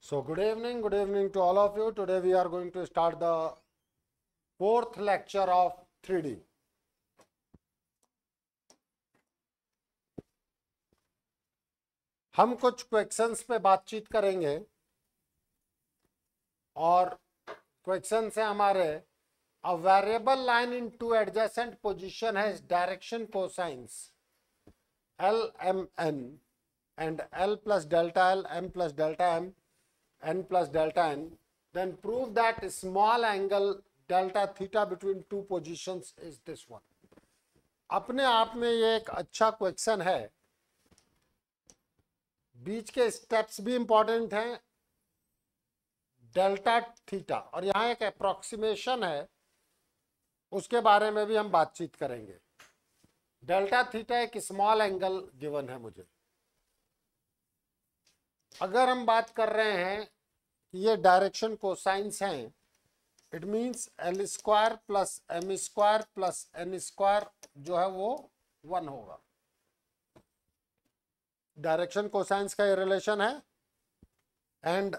So good evening to all of you. Today we are going to start the fourth lecture of 3D. हम कुछ questions पे बातचीत करेंगे और questions है हमारे a variable line in two adjacent position has direction cosines L M N and L plus delta L M plus delta M N plus delta N, then prove that small angle delta theta between two positions is this one. अपने आप में ये एक अच्छा question है, बीच के steps भी important हैं, डेल्टा थीटा और यहाँ एक अप्रोक्सीमेशन है, उसके बारे में भी हम बातचीत करेंगे. डेल्टा थीटा एक स्मॉल एंगल गिवन है मुझे. अगर हम बात कर रहे हैं कि ये डायरेक्शन कोसाइंस हैं, it means L square plus M square plus N square जो है वो 1 होगा. डायरेक्शन कोसाइंस का ये रिलेशन है. And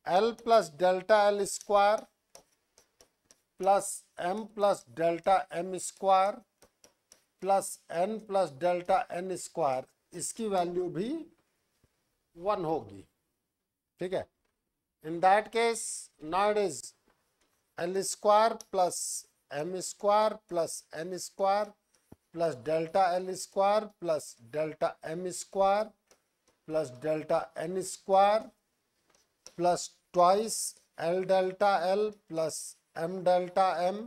L plus delta L square plus M plus delta M square plus N plus delta N square, इसकी value भी 1 होगी. ठीक है. In that case now it is L square plus M square plus N square plus delta L square plus delta M square plus delta N square plus twice L delta L plus M delta M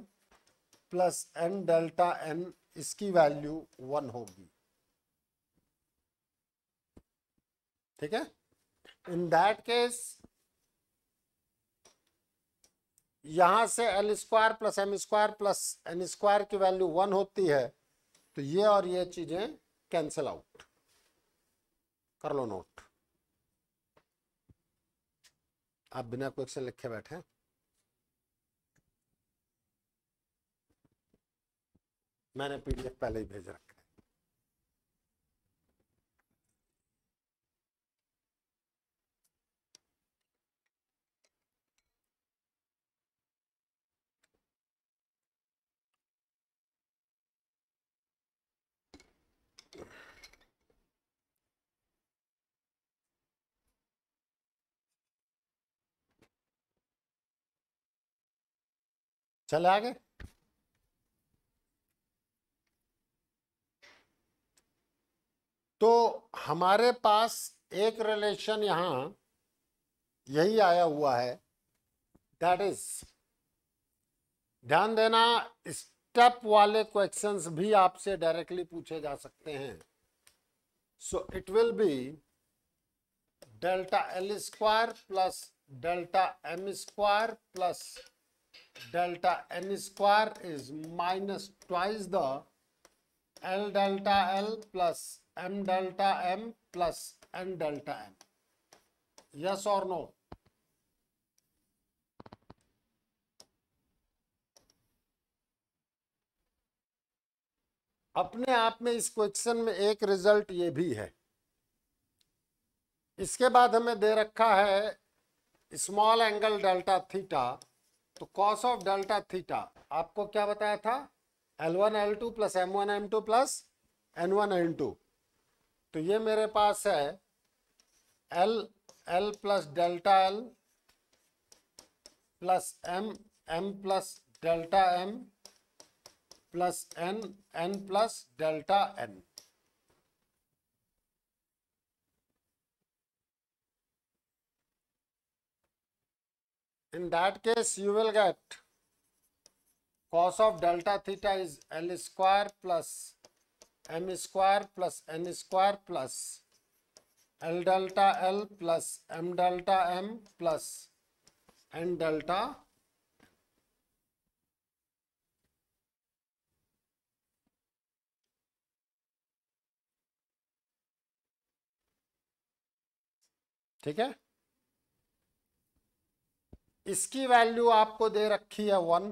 plus N delta N, इसकी value 1 होगी. ठीक है. In that case यहां से L square plus M square plus N square की value 1 होती है, तो ये और ये चीजें कैंसिल आउट कर लो. नोट आप बिना क्वेश्चन लिखे बैठे. मैंने पीडीएफ पहले ही भेज रखा है. चले आगे. तो हमारे पास एक रिलेशन यहां यही आया हुआ है, दैट इज, ध्यान देना, स्टेप वाले क्वेश्चंस भी आपसे डायरेक्टली पूछे जा सकते हैं. So it will be delta L square plus delta M square plus delta N square is minus twice the L delta L plus M delta M plus N delta M. Yes और no? अपने आप में इस question में एक result ये भी है. इसके बाद हमें दे रखा है स्मॉल एंगल डेल्टा थीटा. तो कॉस ऑफ डेल्टा थीटा आपको क्या बताया था? L1 L2 plus M1 M2 plus N1 N2. तो ये मेरे पास है L plus delta L plus M plus delta M plus N plus delta N. In that case you will get cos of delta theta is L square plus M square plus N square plus L delta L plus M delta M plus N delta. ठीक है. इसकी value आपको दे रखी है 1.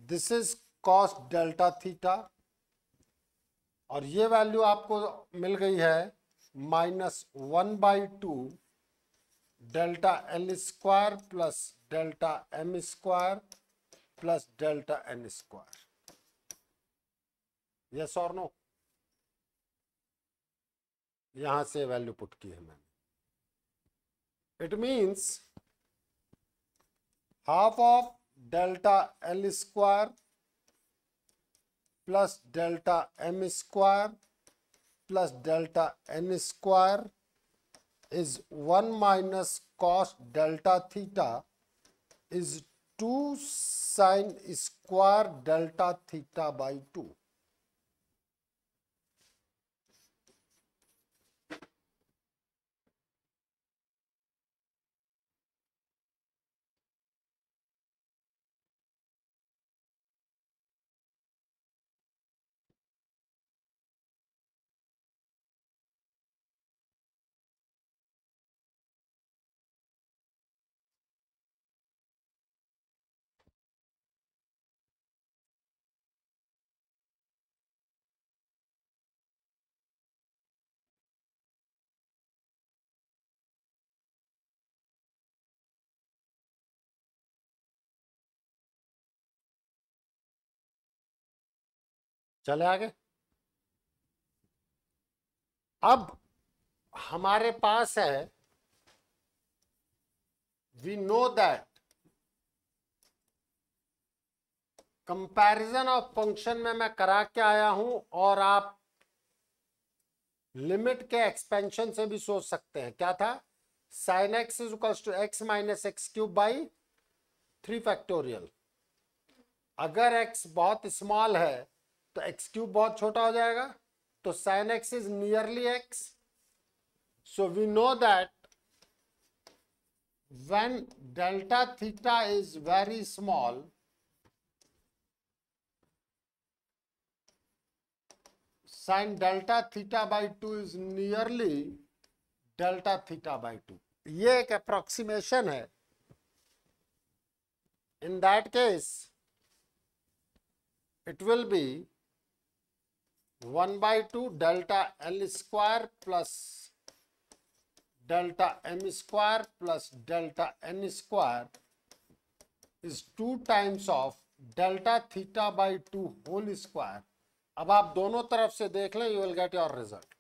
This is cos delta theta और ये value आपको मिल गई है minus 1/2 delta L square plus delta M square plus delta N square. Yes और नो? यहां से वैल्यू पुट की है मैंने। It means half of delta L square plus delta M square plus delta N square is 1 minus cos delta theta is 2 sin square delta theta by 2. चले आगे। अब हमारे पास है, we know that comparison of function में मैं करा के आया हूं, और आप लिमिट के एक्सपेंशन से भी सोच सकते हैं। क्या था? Sine X is equal to X minus X cube by 3 factorial. अगर x बहुत स्मॉल है तो एक्स क्यूब बहुत छोटा हो जाएगा, तो sine X is nearly X. So we know that when delta theta is very small, sin delta theta by 2 is nearly delta theta by 2. ये एक अप्रोक्सीमेशन है। In that case it will be 1/2 delta L square plus delta M square plus delta N square is 2 times of delta theta by 2 whole square. अब आप दोनों तरफ से देख लें, you will get your result.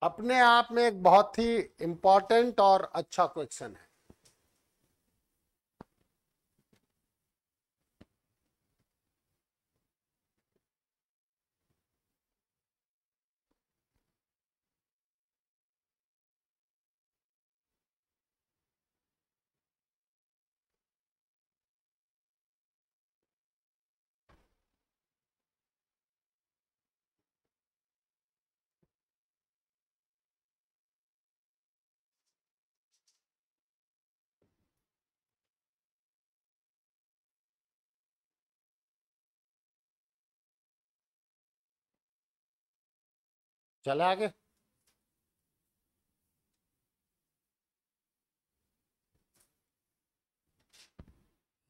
अपने आप में एक बहुत ही इंपॉर्टेंट और अच्छा क्वेश्चन है। चले आगे।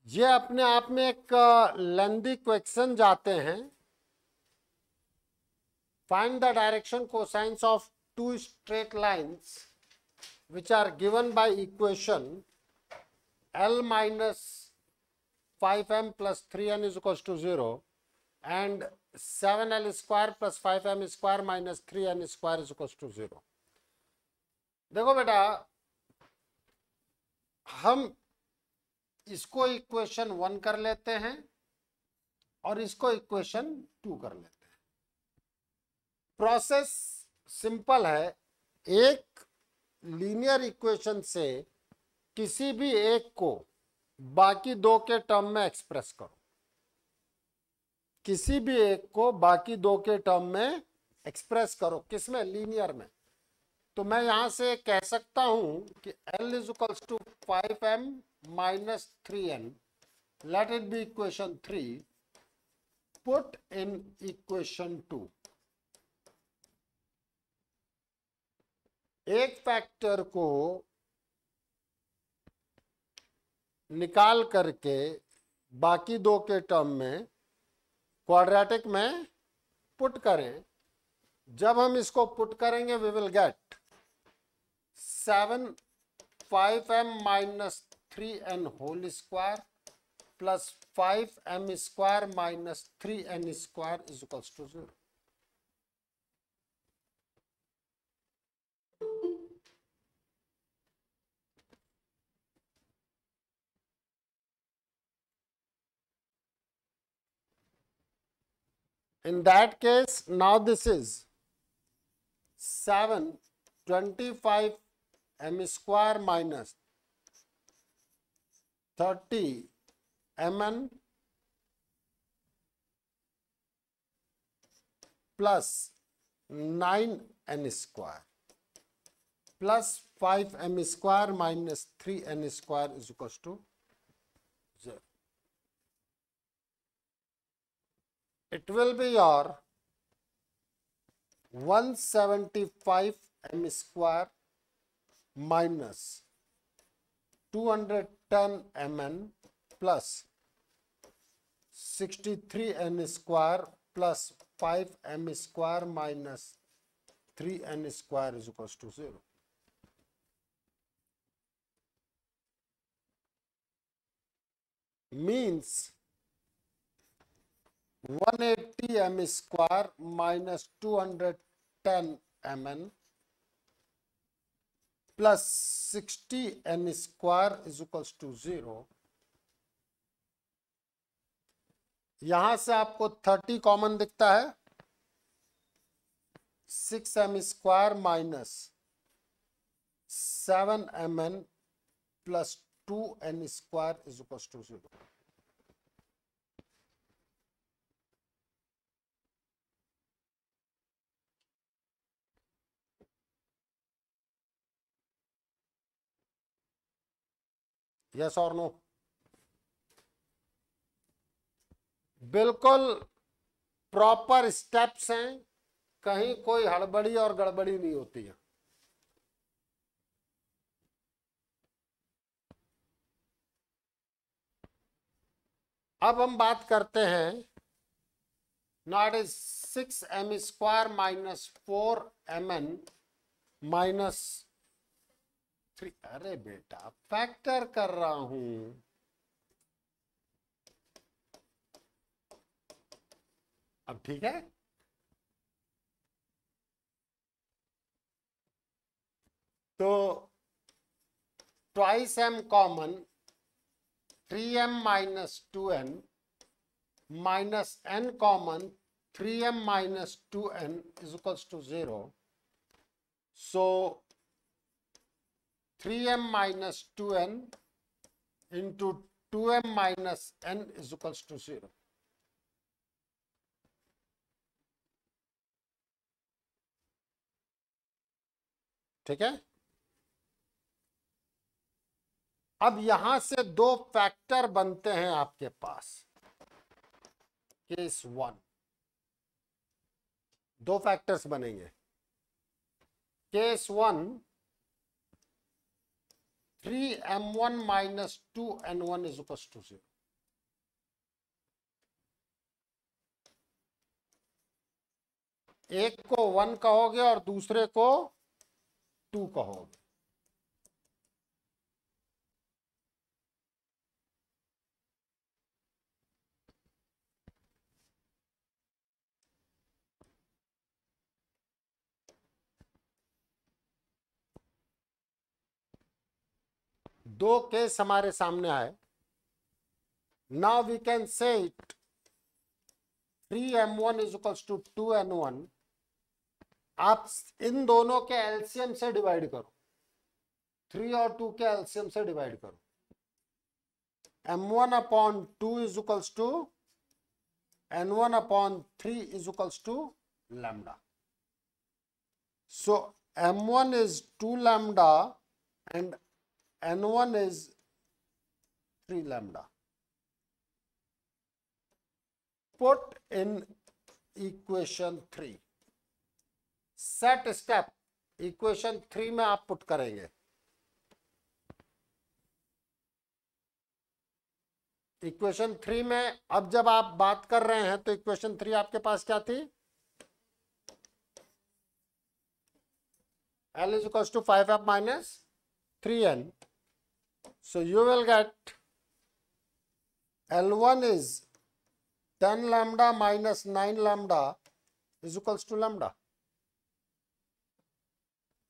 ये अपने आप में एक लेंदी क्वेश्चन जाते हैं। Find the direction cosines of 2 straight lines which are given by equation L minus 5m plus 3n is equals to 0 and 7l square plus 5m square minus 3n square is equals to 0. देखो बेटा, हम इसको equation 1 कर लेते हैं और इसको equation 2 कर लेते हैं। प्रोसेस सिंपल है। एक लीनियर इक्वेशन से किसी भी एक को बाकी दो के टर्म में एक्सप्रेस करो, किसी भी एक को बाकी दो के टर्म में एक्सप्रेस करो। किसमें? लीनियर में। तो मैं यहां से कह सकता हूं कि L is equals to 5m minus 3n, let it be equation 3, put in equation 2. एक फैक्टर को निकाल करके बाकी दो के टर्म में क्वाड्रेटिक में पुट करें। जब हम इसको पुट करेंगे we will get 7 5m minus 3n whole square plus 5m square minus 3n square is equals to 0। In that case, now this is 7 25 m square minus 30 mn plus 9n square plus 5m square minus 3n square is equals to 0. It will be your 175 m square minus 210 mn plus 63 n square plus 5 m square minus 3 n square is equals to 0. Means 180 m square minus 210 mn plus 60 n square is equals to 0. यहां से आपको 30 common दिखता है, 6m square minus 7mn plus 2n square is equal to 0. Yes और no? बिल्कुल proper steps हैं, कहीं कोई हड़बड़ी और गड़बड़ी नहीं होती है. अब हम बात करते हैं, not is 6m square minus 4mn minus 3. अरे बेटा फैक्टर कर रहा हूं. अब ठीक है. तो twice m common 3m minus 2n minus n common 3m minus 2n is equals to 0. So 3m minus 2n into 2m minus n is equals to 0. ठीक है. अब यहां से दो फैक्टर बनते हैं आपके पास. केस 1 दो फैक्टर्स बनेंगे. Case 1 3m1 minus 2n1 is equal to 0. एक को 1 कहोगे और दूसरे को 2 कहोगे. दो केस हमारे सामने आए. Now we can say it 3m1 is equals to 2n1. आप इन दोनों के एलसीएम से डिवाइड करो. 3 और 2 के एलसीएम से डिवाइड करो. m1 upon 2 is equals to n1 upon 3 is equals to lambda. So m1 is 2 lambda and n1 is 3 lambda. Put in equation 3. Set step equation 3 में आप पुट करेंगे. इक्वेशन 3 में अब जब आप बात कर रहे हैं तो इक्वेशन 3 आपके पास क्या थी? L is equals to 5f minus 3n. So you will get L1 is 10 lambda minus 9 lambda is equals to lambda.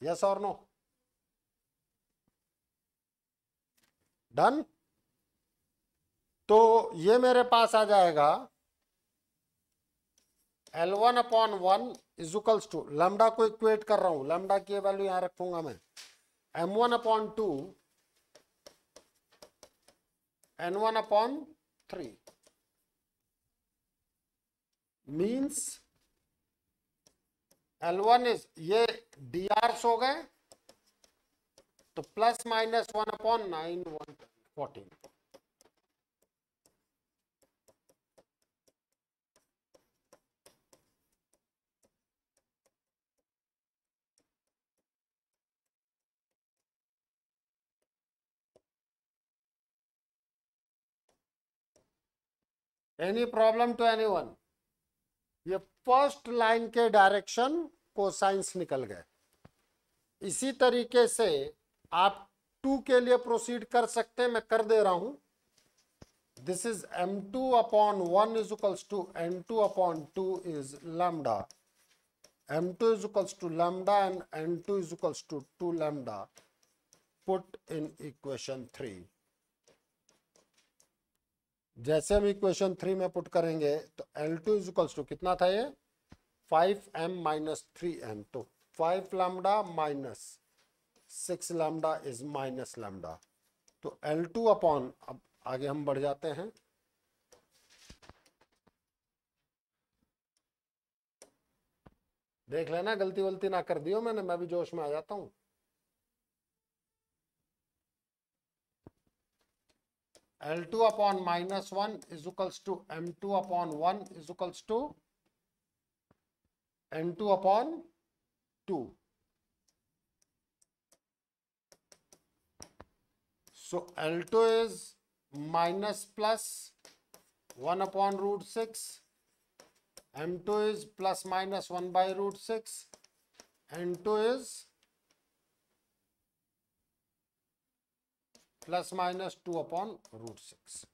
Yes or no? Done? तो ये मेरे पास आ जाएगा L1 upon 1 is equals to, lambda को equate कर रहा हूं, lambda की वैल्यू यहां रखूंगा मैं, M1 upon 2 N1 upon 3 means L1 is, ये DRs हो गए तो plus minus 1 upon 9 14. Any problem to anyone? ये फर्स्ट लाइन के डायरेक्शन कोसाइंस निकल गए. इसी तरीके से आप 2 के लिए प्रोसीड कर सकते हैं, मैं कर दे रहा हूं. This is M2 upon 1 is equals to N2 upon 2 is lambda. M2 is equals to lambda and N2 is equals to 2 lambda. Put in equation 3. जैसे हम इक्वेशन 3 में पुट करेंगे तो L2 is equals to कितना था ये? 5m minus 3n. तो 5 lambda minus 6 lambda is minus lambda. तो L2 अपॉन, अब आगे हम बढ़ जाते हैं, देख लेना गलती वलती ना कर दियो मैंने, मैं भी जोश में आ जाता हूं. L2 upon minus 1 is equals to M2 upon 1 is equals to N2 upon 2. So L2 is minus plus 1 upon root 6. M2 is plus minus 1 by root 6. N2 is plus minus 2 upon root 6.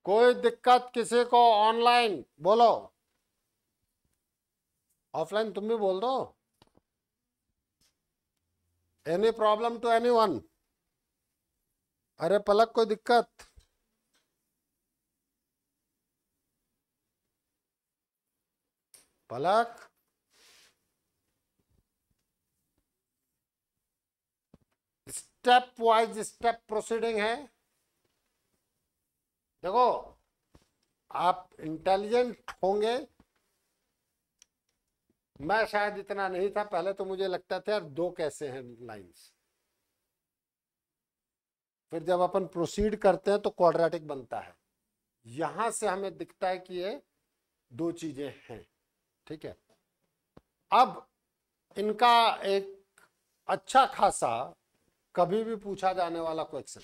कोई दिक्कत किसी को? Online बोलो, offline तुम भी बोल दो. Any problem to anyone? अरे पलक कोई दिक्कत? Palak step wise step proceeding है. देखो आप इंटेलिजेंट होंगे, मैं शायद इतना नहीं था. पहले तो मुझे लगता था यार 2 कैसे हैं लाइंस, फिर जब अपन प्रोसीड करते हैं तो क्वाड्रेटिक बनता है. यहां से हमें दिखता है कि ये 2 चीजें हैं. ठीक है, अब इनका एक अच्छा खासा कभी भी पूछा जाने वाला क्वेश्चन,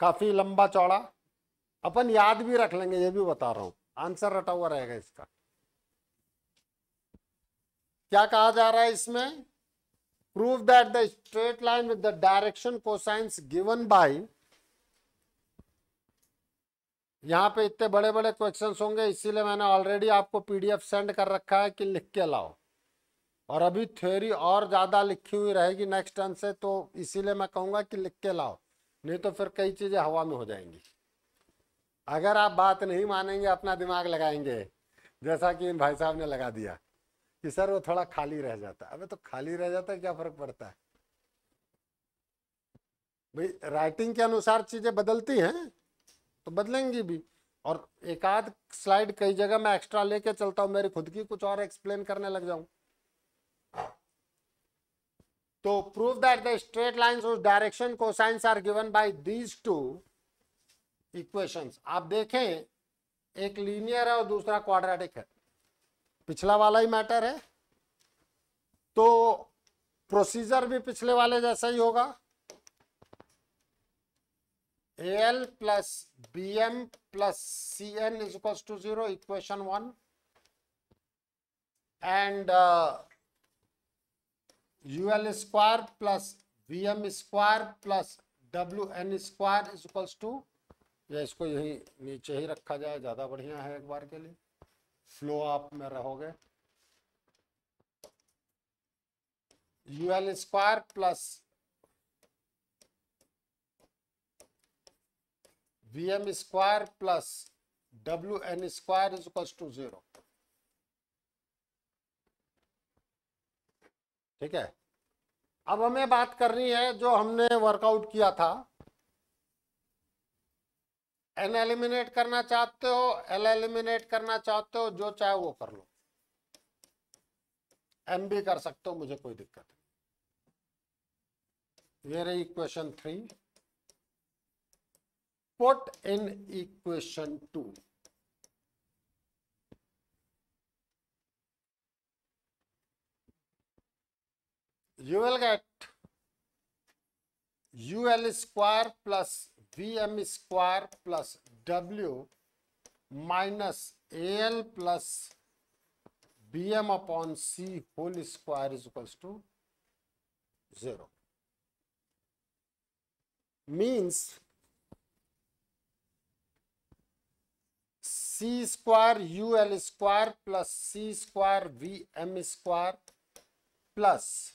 काफी लंबा चौड़ा, अपन याद भी रख लेंगे, ये भी बता रहा हूं, आंसर रटा हुआ रहेगा इसका. क्या कहा जा रहा है इसमें? Prove that the straight line with the direction cosines given by, यहां पे इतने बड़े बड़े क्वेश्चंस होंगे, इसीलिए मैंने ऑलरेडी आपको पीडीएफ सेंड कर रखा है कि लिख के लाओ. और अभी थ्योरी और ज्यादा लिखी हुई रहेगी नेक्स्ट टर्म से, तो इसीलिए मैं कहूंगा कि लिख के लाओ, नहीं तो फिर कई चीजें हवा में हो जाएंगी. अगर आप बात नहीं मानेंगे, अपना दिमाग लगाएंगे, जैसा कि इन भाई साहब ने लगा दिया कि सर वो थोड़ा खाली रह जाता है. अबे तो खाली रह जाता है, क्या फर्क पड़ता है भाई? राइटिंग के अनुसार चीजें बदलती हैं तो बदलेंगी भी. और एक आध स्लाइड कई जगह मैं एक्स्ट्रा लेके चलता हूं, मेरी खुद की कुछ और एक्सप्लेन करने लग जाऊं. तो prove that the straight lines whose direction cosines are given by these two equations आप देखें, एक लीनियर है और दूसरा क्वाड्रेटिक है, पिछला वाला ही मैटर है, तो प्रोसीजर भी पिछले वाले जैसा ही होगा। AL plus BM plus CN is equal to 0, equation 1, and UL square plus VM square plus WN square is equal to, या इसको यही नीचे ही रखा जाए, ज्यादा बढ़िया है, एक बार के लिए फ्लो आप में रहोगे। UL square plus VM square plus WN square is equal to 0। ठीक है, अब हमें बात करनी है जो हमने वर्कआउट किया था। N एलिमिनेट करना चाहते हो, L एलिमिनेट करना चाहते हो, जो चाहे वो कर लो, M भी कर सकते हो, मुझे कोई दिक्कत नहीं। ये रही equation 3, put in equation 2। You will get UL square plus VM square plus W minus AL plus BM upon C whole square is equals to 0. Means C square UL square plus C square VM square plus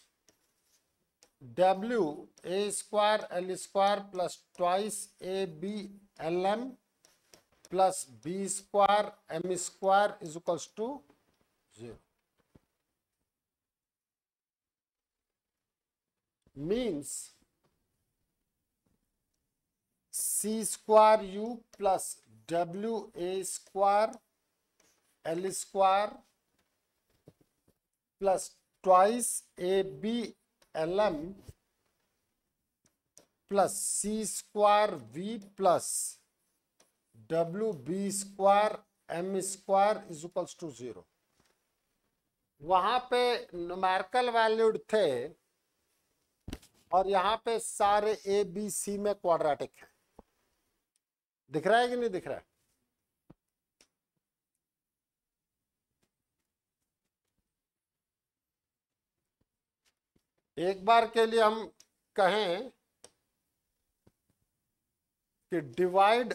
W A square L square plus twice AB LM plus B square M square is equals to 0. Means C square U plus W A square L square plus twice AB LM plus C square V plus WB square M square is equals to 0. वहां पे numerical valued थे और यहां पे सारे ABC में quadratic है। दिख रहा है कि नहीं दिख रहा है? एक बार के लिए हम कहें कि divide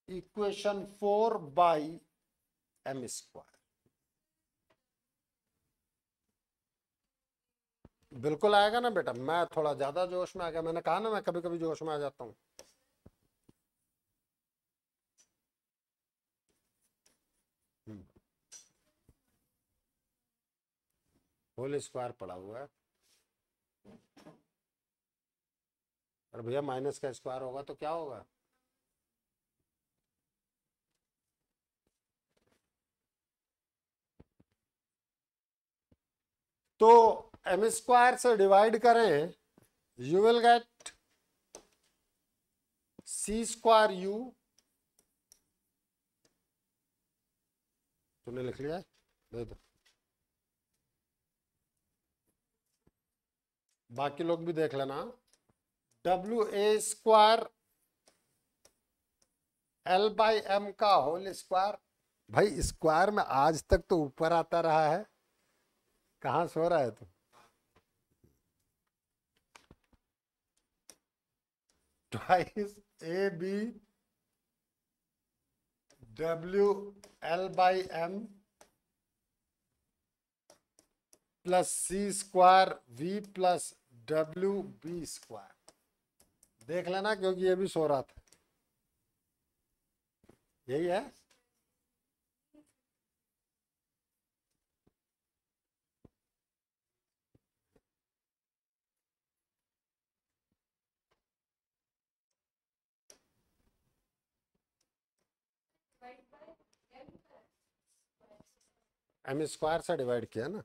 equation 4 by M square. बिल्कुल आएगा ना बेटा, मैं थोड़ा ज्यादा जोश में आ गया, मैंने कहा ना मैं कभी कभी जोश में आ जाता हूं। होल स्क्वायर पड़ा हुआ है, अरे भैया माइनस का स्क्वायर होगा तो क्या होगा? तो M स्क्वायर से डिवाइड करें, you will get C square U, तूने लिख लिया है, दे दो, बाकी लोग भी देख लेना। WA square L by M का होल स्क्वायर। भाई स्क्वायर में आज तक तो ऊपर आता रहा है, कहां सो रहा है तू? Twice AB WL by M plus C square V plus WB square. देख लेना क्योंकि ये भी सो रहा था, यही है। M स्क्वायर से डिवाइड किया ना,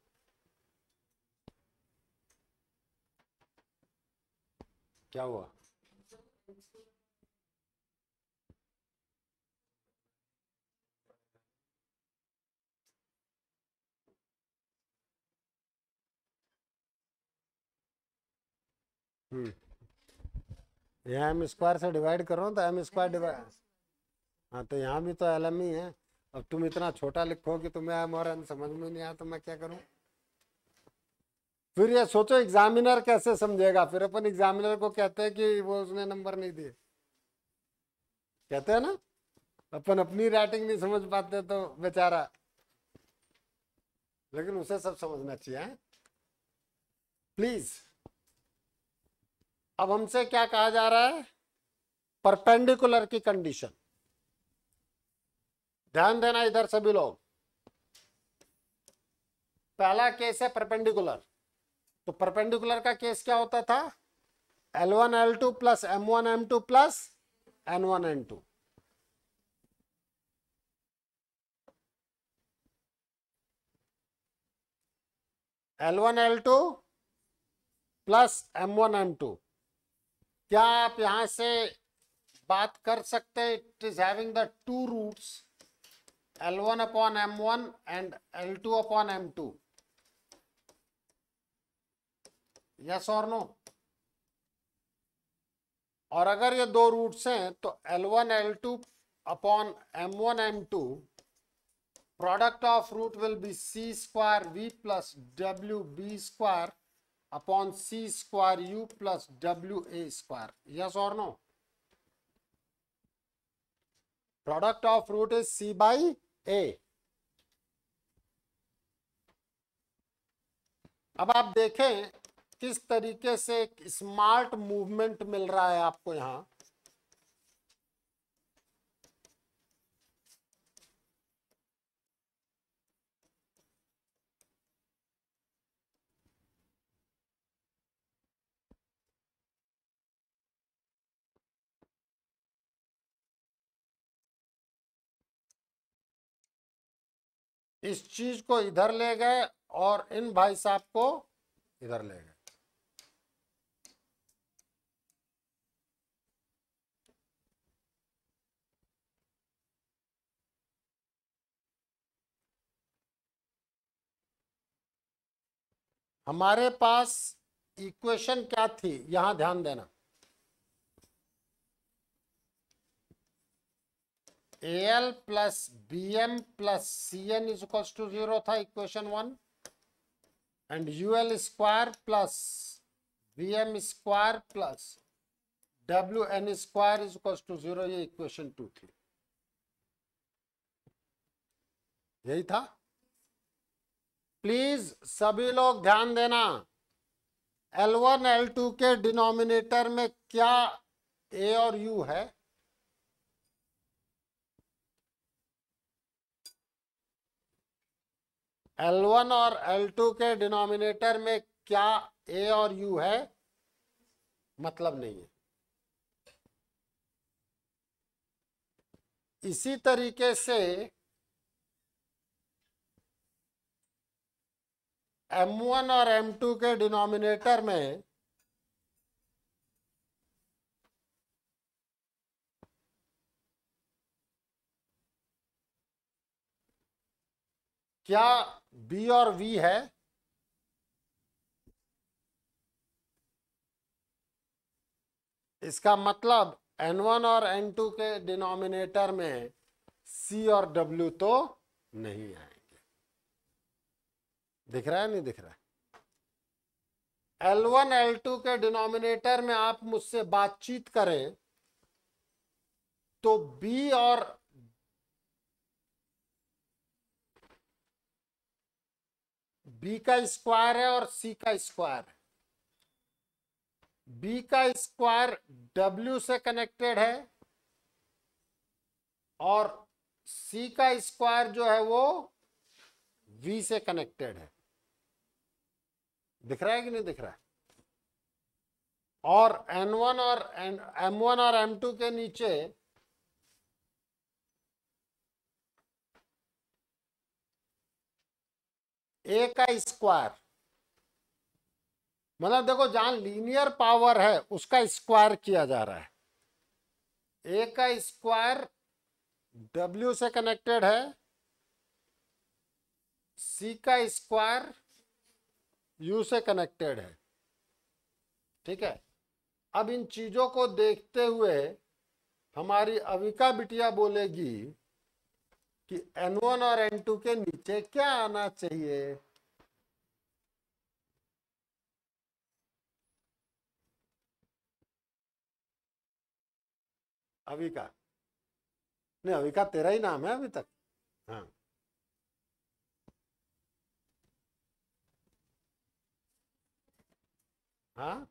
क्या हुआ? यहाँ एम स्क्वायर से डिवाइड कर रहा हूँ तो एम स्क्वायर डिवाइड, हाँ तो यहाँ भी तो एल एम ही है। अब तुम इतना छोटा लिखो कि तुम्हें एम और एन समझ में नहीं आया तो मैं क्या करूँ? फिर ये सोचो एग्जामिनर कैसे समझेगा? फिर अपन एग्जामिनर को कहते हैं कि वो उसने नंबर नहीं दिए, कहते हैं ना, अपन अपनी राइटिंग नहीं समझ पाते तो बेचारा, लेकिन उसे सब समझना चाहिए। प्लीज, अब हमसे क्या कहा जा रहा है? परपेंडिकुलर की कंडीशन। ध्यान देना इधर सभी लोग। पहला केस है परपेंडिकुलर। तो परपेंडिकुलर का केस क्या होता था? L1 L2 plus M1 M2 plus N1 N2। L1 L2 plus M1 M2। क्या आप यहां से बात कर सकते हैं? It is having the two roots L1 upon M1 and L2 upon M2। Yes और नो? और अगर ये दो रूट्स हैं तो L1 L2 upon M1 M2, product of root will be C square V plus W B square upon C square U plus W A square. Yes or no? Product of root is C by A. अब आप देखें किस तरीके से एक smart movement मिल रहा है आपको यहां। इस चीज को इधर ले गए और इन भाई साहब को इधर ले गए। हमारे पास इक्वेशन क्या थी? यहां ध्यान देना। AL plus BM plus CN is equal to 0 था equation 1, and UL square plus VM square plus WN square is equal to 0, ये इक्वेशन 2 थी। यही था। प्लीज सभी लोग ध्यान देना, L1 L2 के डिनोमिनेटर में क्या A और U है? L1 और L2 के डिनोमिनेटर में क्या A और U है? मतलब नहीं है। इसी तरीके से M1 और M2 के डिनोमिनेटर में क्या B और V है? इसका मतलब N1 और N2 के डिनोमिनेटर में C और W तो नहीं आएंगे। दिख रहा है नहीं दिख रहा है? L1 L2 के डिनोमिनेटर में आप मुझसे बातचीत करें तो B और B का स्क्वायर है और C का स्क्वायर है। B का स्क्वायर W से कनेक्टेड है और C का स्क्वायर जो है वो V से कनेक्टेड है। दिख रहा है कि नहीं दिख रहा है? और N1 और M1 और M2 के नीचे A का स्क्वायर मतलब देखो जहां लीनियर पावर है उसका स्क्वायर किया जा रहा है। ए का स्क्वायर डब्ल्यू से कनेक्टेड है, सी का स्क्वायर यू से कनेक्टेड है। ठीक है, अब इन चीजों को देखते हुए हमारी अविका बिटिया बोलेगी कि N1 और N2 के नीचे क्या आना चाहिए। अविका, नहीं अविका तेरा ही नाम है अभी तक। हाँ हाँ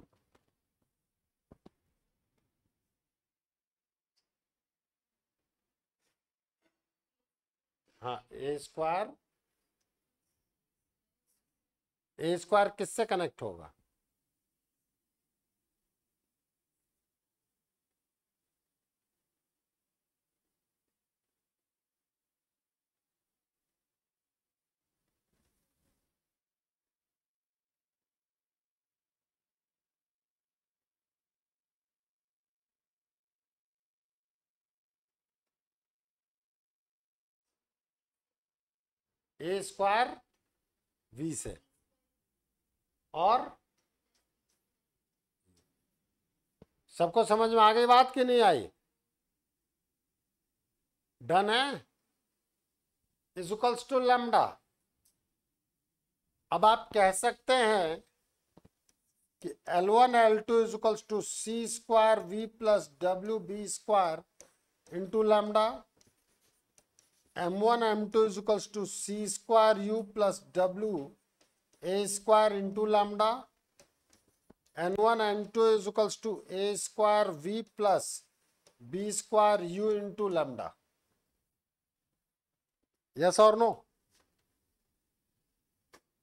हाँ, ए स्क्वायर किससे कनेक्ट होगा? ए स्क्वायर वी से। और सबको समझ में आ गई बात कि नहीं आई? डन है। Equals to lambda. अब आप कह सकते हैं कि L1 L2 is equals to C square V plus W B square into lambda. M1 M2 is equals to C square U plus W A square into lambda. N1 N2 is equals to A square V plus B square U into lambda. Yes और no?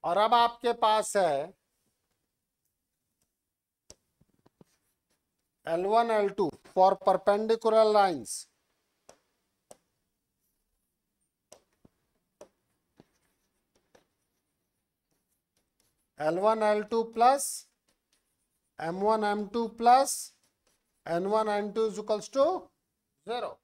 और अब आपके पास है L1 L2 for perpendicular lines. L1 L2 plus M1 M2 plus N1 N2 is equals to 0.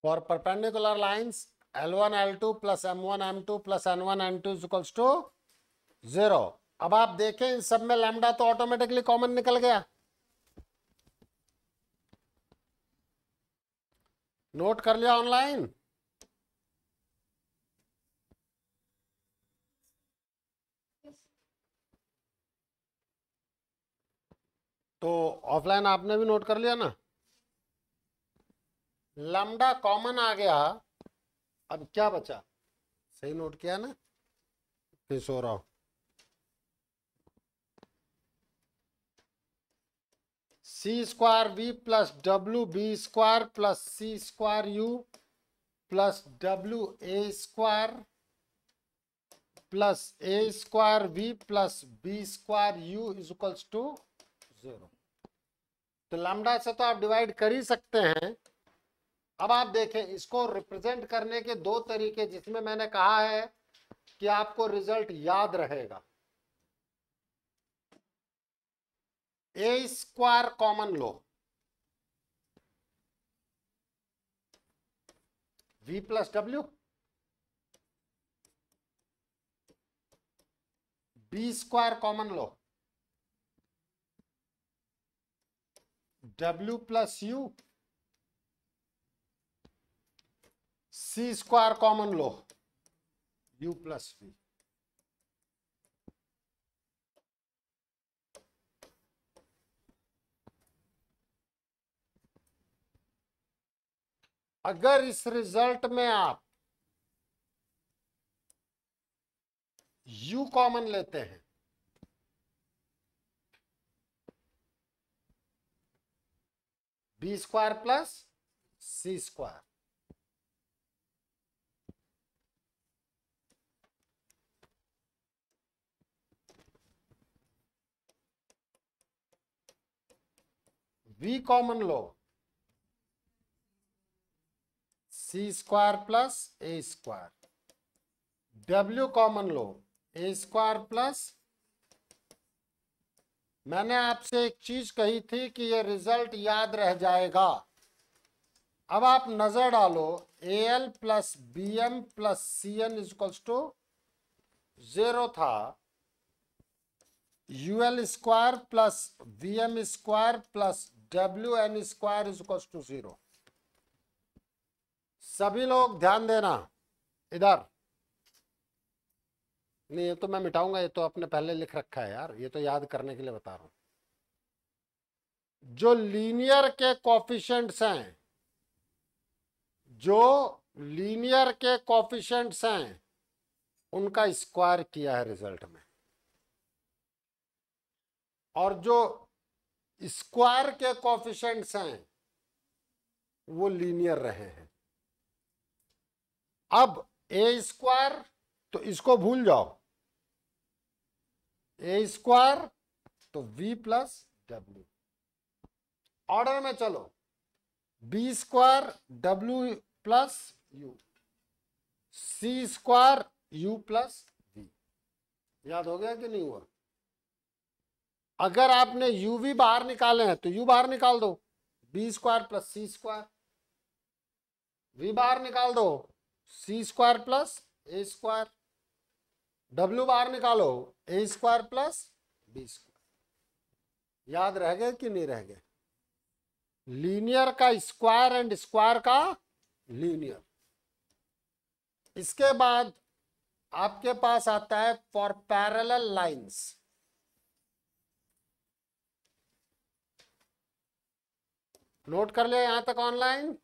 For perpendicular lines, L1 L2 plus M1 M2 plus N1 N2 is equals to 0. अब आप देखें इन सब में lambda तो automatically common निकल गया। Note कर लिया ऑनलाइन? तो ऑफलाइन आपने भी नोट कर लिया ना? लैम्डा कॉमन आ गया। अब क्या बचा? सही नोट किया ना? फिर सो रहा हूं। C square V plus W B square plus C square U plus W A square plus A square V plus B square U is equals to 0। तो लैम्डा से तो आप डिवाइड कर ही सकते हैं। अब आप देखें इसको रिप्रेजेंट करने के दो तरीके, जिसमें मैंने कहा है कि आपको रिजल्ट याद रहेगा। ए स्क्वायर कॉमन लो, v plus W, B square common लो, डब्ल्यू plus you, C square common लो, यू प्लस वी। अगर इस रिजल्ट में आप u कॉमन लेते हैं बी स्क्वायर प्लस सी स्क्वायर, v कॉमन लो सी स्क्वायर प्लस ए स्क्वायर, w कॉमन लो ए स्क्वायर प्लस, मैंने आपसे एक चीज कही थी कि ये रिजल्ट याद रह जाएगा। अब आप नजर डालो, A L plus B M plus C N is equals to 0 था, U L square plus V M square plus W N square is equals to 0। सभी लोग ध्यान देना इधर, नहीं ये तो मैं मिटाऊंगा, ये तो आपने पहले लिख रखा है यार, ये तो याद करने के लिए बता रहा हूं। जो लीनियर के कोफिशिएंट्स हैं, जो लीनियर के कोफिशिएंट्स हैं उनका स्क्वायर किया है रिजल्ट में, और जो स्क्वायर के कोफिशिएंट्स हैं वो लीनियर रहे हैं। अब ए स्क्वायर तो इसको भूल जाओ, ए स्क्वायर तो v प्लस डब्ल्यू, ऑर्डर में चलो, B square W plus you, C square U plus V. याद हो गया कि नहीं हुआ? अगर आपने यू वी बाहर निकाले हैं तो यू बाहर निकाल दो, बी स्क्वायर प्लस सी स्क्वायर, वी बाहर निकाल दो, सी स्क्वायर प्लस ए स्क्वायर, डब्ल्यू बाहर निकालो, A square plus B square. याद रह गए कि नहीं रह गए? लीनियर का स्क्वायर एंड स्क्वायर का लीनियर। इसके बाद आपके पास आता है फॉर पैरेलल लाइंस। नोट कर लिया यहां तक online?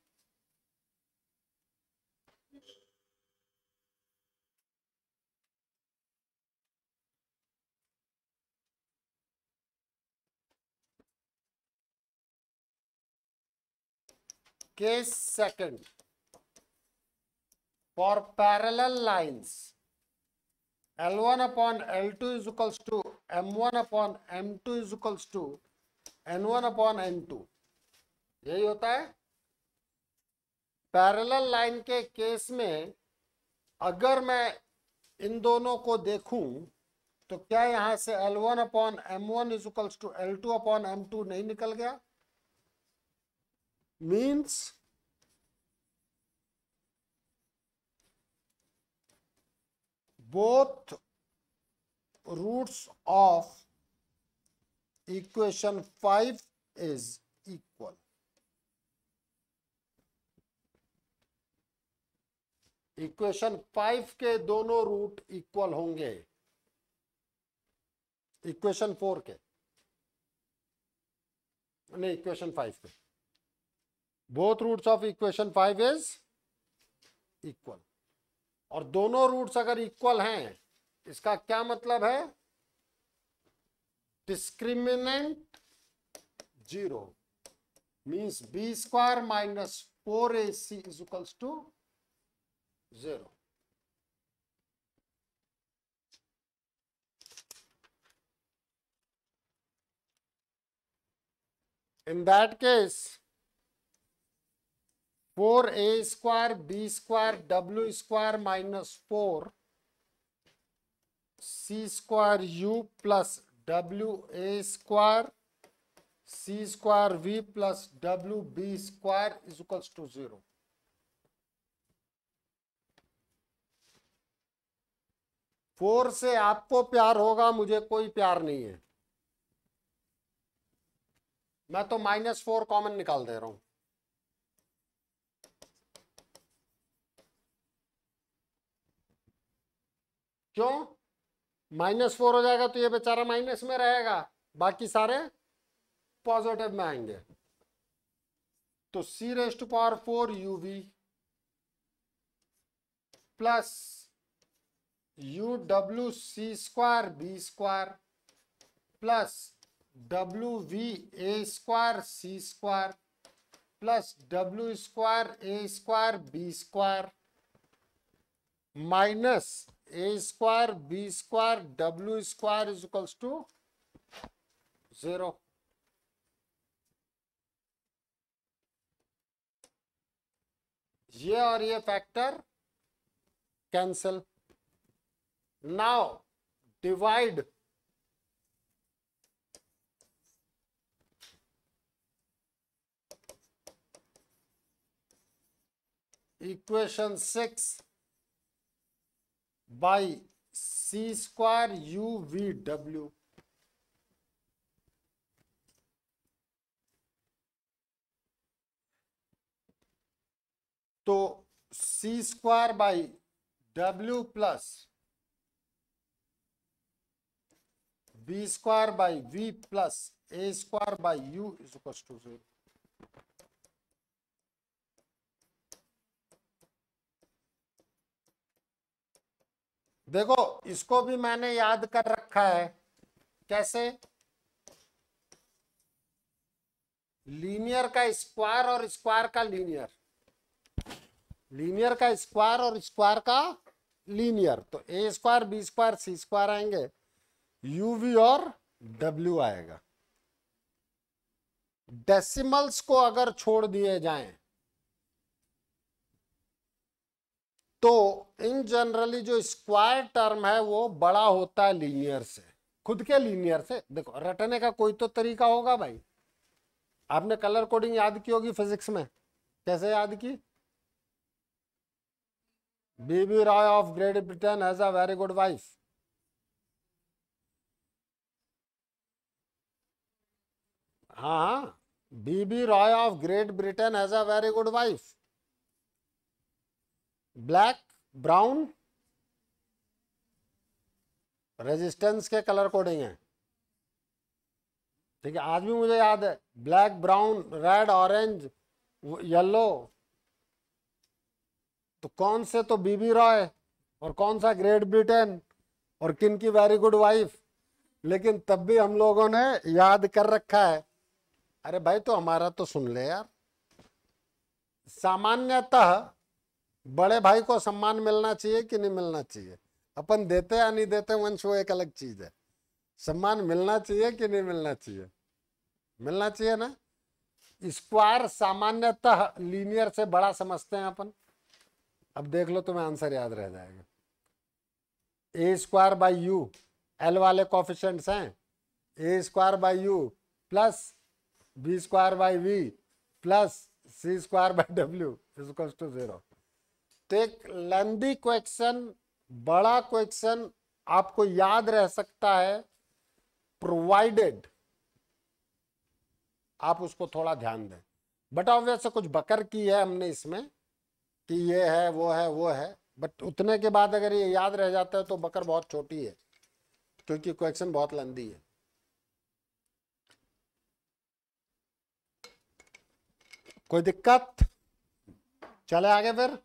Case second, for parallel lines, L1 upon L2 is equals to M1 upon M2 is equals to N1 upon N2। यही होता है पैरेलल लाइन के केस में। अगर मैं इन दोनों को देखूं तो क्या यहां से L1 upon M1 is equals to L2 upon M2 नहीं निकल गया? Means both roots of equation 5 is equal। Equation 5 के दोनों रूट इक्वल होंगे इक्वेशन 4 के, नहीं इक्वेशन 5 के। Both roots of equation 5 is equal, और दोनों रूट्स अगर इक्वल हैं इसका क्या मतलब है? Discriminant 0 means B square minus 4ac is equals to 0। In that case 4a square b square w square minus 4 c square u plus w a square c square v plus w b square is equals to 0। Four से आपको प्यार होगा, मुझे कोई प्यार नहीं है। मैं तो -4 कॉमन निकाल दे रहा हूं। क्यों? -4 हो जाएगा तो ये बेचारा माइनस में रहेगा, बाकी सारे पॉजिटिव में आएंगे। तो c⁴ u v plus U W C square B square plus W V A square C square plus W square A square B square minus A square B square W square is equals to 0। ये और ये factor cancel. Now divide equation 6 by C square U V W. तो C square by W plus B square by V plus A square by U is equal to 0। देखो इसको भी मैंने याद कर रखा है। कैसे? लीनियर का स्क्वायर और स्क्वायर का लीनियर, लीनियर का स्क्वायर और स्क्वायर का लीनियर। तो ए square B square C square आएंगे, यू वी और डब्ल्यू आएगा। डेसिमल्स को अगर छोड़ दिए जाएं तो इन जनरली जो स्क्वायर टर्म है वो बड़ा होता है लीनियर से, खुद के लीनियर से। देखो रटने का कोई तो तरीका होगा भाई। आपने कलर कोडिंग याद की होगी फिजिक्स में, कैसे याद की? B B Roy of Great Britain has a very good wife. हाँ, B B Roy of Great Britain has a very good wife. Black brown resistance के कलर कोडिंग है, ठीक है। आज भी मुझे याद है, black brown red orange yellow. तो कौन से तो बीबी रॉय और कौन सा ग्रेट ब्रिटेन और किन की वेरी गुड वाइफ। लेकिन तब भी हम लोगों ने याद कर रखा है। अरे भाई तो हमारा तो सुन ले यार। सामान्यतः बड़े भाई को सम्मान मिलना चाहिए कि नहीं मिलना चाहिए? अपन देते या नहीं देते वंश, वो एक अलग चीज है। सम्मान मिलना चाहिए कि नहीं मिलना चाहिए? मिलना चाहिए ना। स्क्वायर सामान्यतः लीनियर से बड़ा समझते हैं अपन। अब देख लो, तुम्हें आंसर याद रह जाएगा। A square by U, L वाले कोफिशिएंट्स हैं, A square by U plus B square by V plus C square by W is equal to 0। तो एक लेंदी क्वेश्चन, बड़ा क्वेश्चन आपको याद रह सकता है, प्रोवाइडेड आप उसको थोड़ा ध्यान दें। बट ऑब्वियस कुछ बकर की है हमने इसमें कि ये है वो है वो है, बट उतने के बाद अगर ये याद रह जाता है तो बकर बहुत छोटी है, क्योंकि क्वेश्चन बहुत लंबी है। कोई दिक्कत? चले आगे फिर।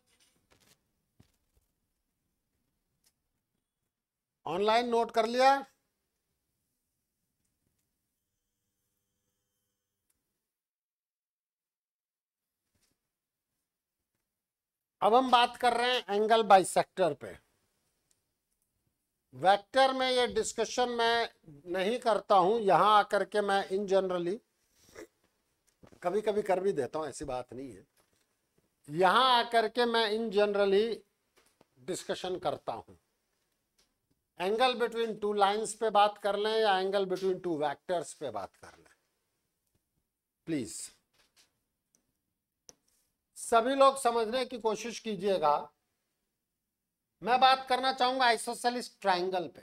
ऑनलाइन नोट कर लिया? अब हम बात कर रहे हैं एंगल बाइसेक्टर पे। वेक्टर में ये डिस्कशन मैं नहीं करता हूं, यहां आकर के मैं इन जनरली कभी कभी कर भी देता हूं, ऐसी बात नहीं है। यहां आकर के मैं इन जनरली डिस्कशन करता हूं। एंगल बिटवीन टू लाइंस पे बात कर लें या एंगल बिटवीन टू वेक्टर्स पे बात कर लें, प्लीज सभी लोग समझने की कोशिश कीजिएगा। मैं बात करना चाहूंगा आइसोसेलेस ट्रायंगल पे।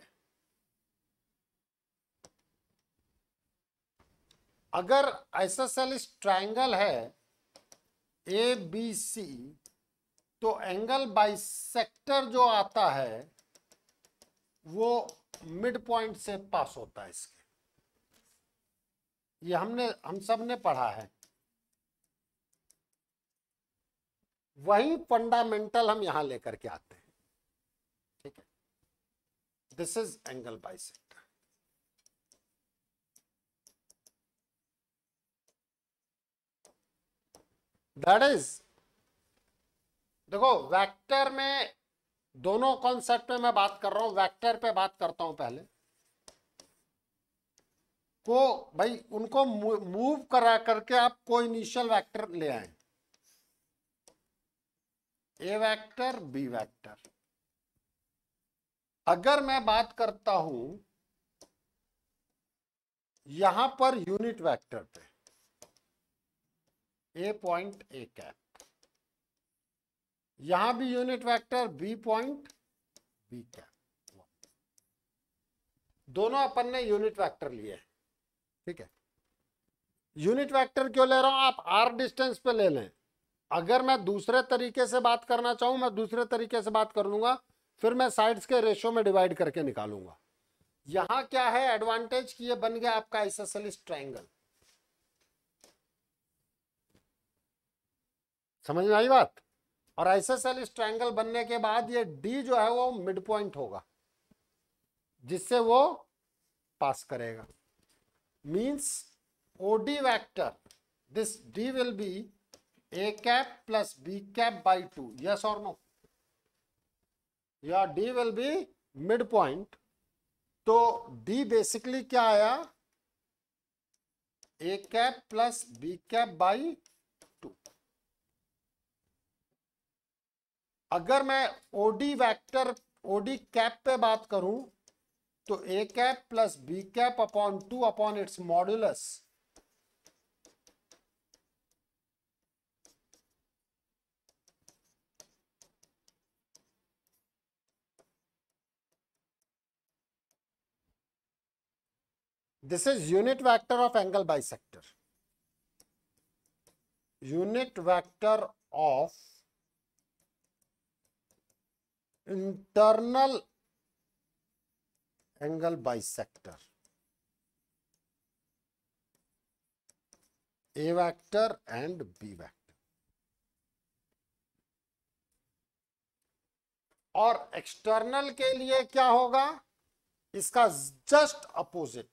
अगर आइसोसेलेस ट्रायंगल है ए बी सी, तो एंगल बाइसेक्टर जो आता है वो मिड पॉइंट से पास होता है इसके। ये हम सब ने पढ़ा है। वही फंडामेंटल हम यहां लेकर के आते हैं। This is angle bisector. That is, देखो वेक्टर में दोनों कॉन्सेप्ट में मैं बात कर रहा हूं, वेक्टर पे बात करता हूं पहले को भाई उनको मूव करा करके आप कोई इनिशियल वेक्टर ले आए, ए वेक्टर बी वेक्टर। अगर मैं बात करता हूं यहां पर यूनिट वेक्टर पे, ए पॉइंट ए कैप, यहां भी unit vector B point B cap, दोनों अपन ने यूनिट वेक्टर लिए हैं, ठीक है। यूनिट वेक्टर क्यों ले रहा हूं, आप आर डिस्टेंस पे ले लें। अगर मैं दूसरे तरीके से बात करना चाहूं, मैं दूसरे तरीके से बात कर लूंगा, फिर मैं साइड्स के रेशियो में डिवाइड करके निकालूंगा। यहां क्या है एडवांटेज कि ये बन गया आपका आइसोसेलेस ट्रायंगल। समझ में आई बात। और आइसोसेलेस ट्रायंगल बनने के बाद ये डी जो है वो मिड पॉइंट होगा जिससे वो पास करेगा। Means OD vector, this D will be a cap plus b cap by 2, yes or no? या d will be midpoint, तो d बेसिकली क्या आया, a cap plus b cap by 2। अगर मैं ओडी वेक्टर ओडी कैप पे बात करूं तो a cap plus b cap upon 2 upon its modulus, this is unit vector of angle bisector, unit vector of internal angle bisector, A vector and B vector। और external के लिए क्या होगा, इसका जस्ट अपोजिट,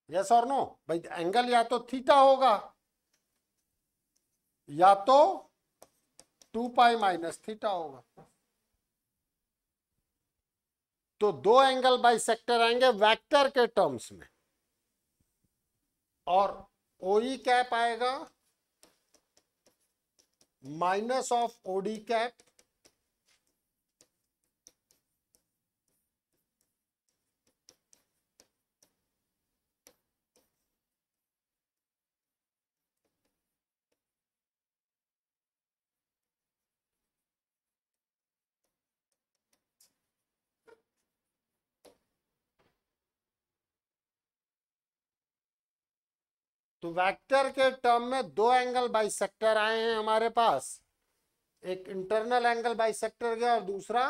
यस और no भाई। Angle या तो थीटा होगा या तो 2 पाई माइनस थीटा होगा। तो दो एंगल बाइसेक्टर आएंगे वेक्टर के टर्म्स में, और ओई कैप आएगा माइनस ऑफ ओडी कैप तो वेक्टर के टर्म में दो एंगल बाइसेक्टर आए हैं हमारे पास, एक इंटरनल एंगल बाइसेक्टर गया और दूसरा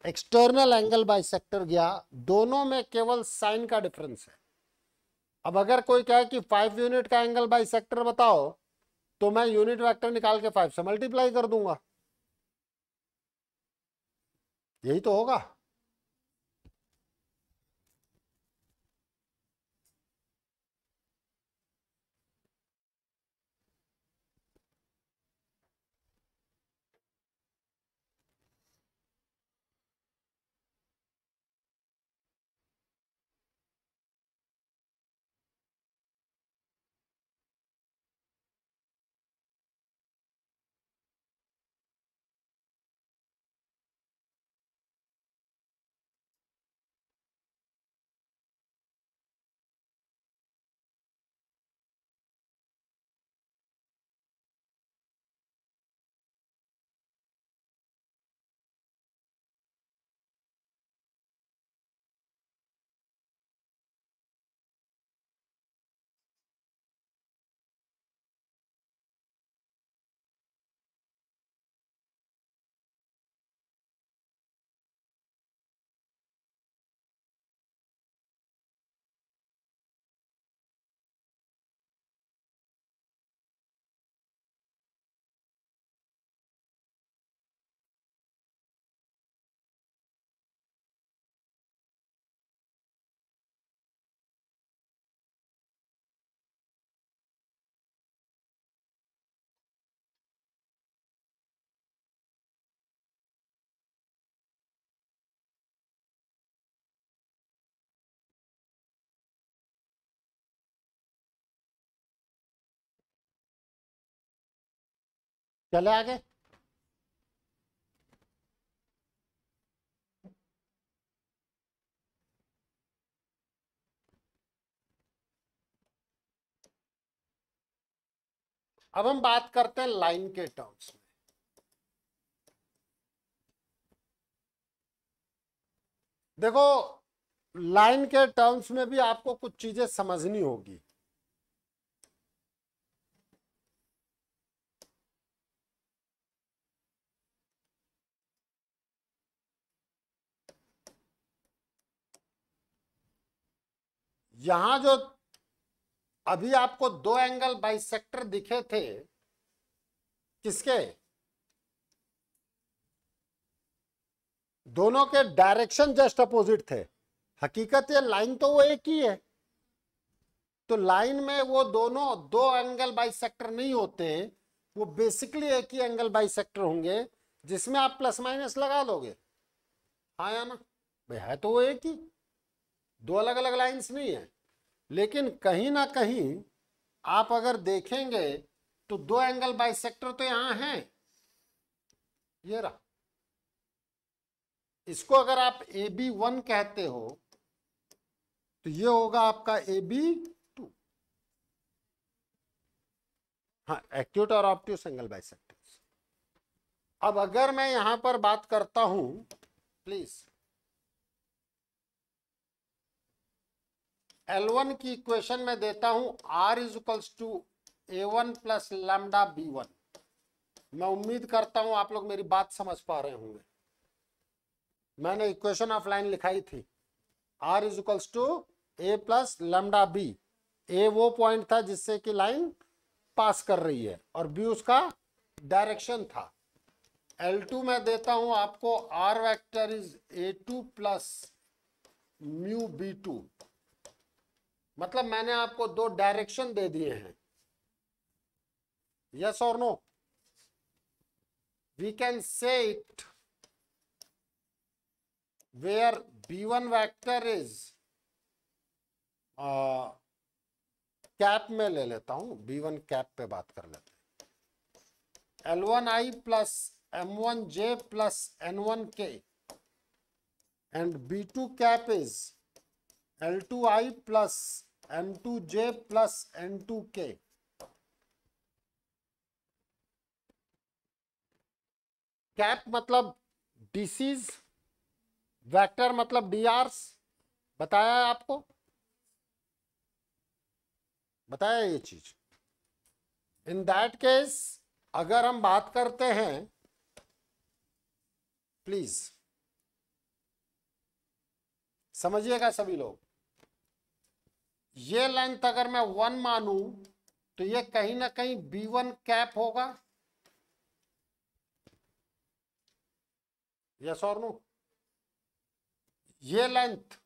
एक्सटर्नल एंगल बाइसेक्टर गया। दोनों में केवल साइन का डिफरेंस है। अब अगर कोई कहे कि 5 यूनिट का एंगल बाइसेक्टर बताओ, तो मैं यूनिट वेक्टर निकाल के 5 से मल्टीप्लाई कर दूंगा, यही तो होगा। चले आगे। अब हम बात करते हैं लाइन के टर्म्स में। देखो, लाइन के टर्म्स में भी आपको कुछ चीजें समझनी होगी। यहां जो अभी आपको दो एंगल बाइसेक्टर दिखे थे, किसके? दोनों के डायरेक्शन जस्ट अपोजिट थे। हकीकत ये लाइन तो वो एक ही है, तो लाइन में वो दोनों दो एंगल बाइसेक्टर नहीं होते, वो बेसिकली एक ही एंगल बाइसेक्टर होंगे, जिसमें आप प्लस माइनस लगा दोगे। हाँ या ना भाई? है तो वो एक ही, दो अलग अलग लाइंस नहीं है। लेकिन कहीं ना कहीं आप अगर देखेंगे तो दो एंगल बाइसेक्टर तो यहां हैं, ये रहा। इसको अगर आप AB1 कहते हो तो ये होगा आपका AB2। हाँ, एक्यूट और ऑब्ट्यूस एंगल बाइसेक्टर्स। अब अगर मैं यहां पर बात करता हूं, प्लीज, L1 की इक्वेशन में देता हूं R is equals to A1 plus lambda B1। मैं उम्मीद करता हूं आप लोग मेरी बात समझ पा रहे होंगे। मैंने इक्वेशन ऑफ लाइन लिखाई थी, R is equals to A plus lambda B। A वो पॉइंट था जिससे कि लाइन पास कर रही है, और B उसका डायरेक्शन था। L2 में देता हूं आपको R vector is A2 plus mu B2। मतलब मैंने आपको दो डायरेक्शन दे दिए हैं। यस और no? We can say it where B1 vector is, cap में ले लेता हूं, B1 कैप पे बात कर लेते हैं। L1I plus M1J plus N1K and B2 cap is L2I plus M2J plus N2K। Cap मतलब डीसीज, वेक्टर मतलब डीआरस। बताया है आपको, बताया ये चीज। इन दैट केस अगर हम बात करते हैं, प्लीज समझिएगा सभी लोग, ये लेंथ अगर मैं 1 मानूं तो ये कहीं ना कहीं B1 कैप होगा। यस और नो? ये लेंथ,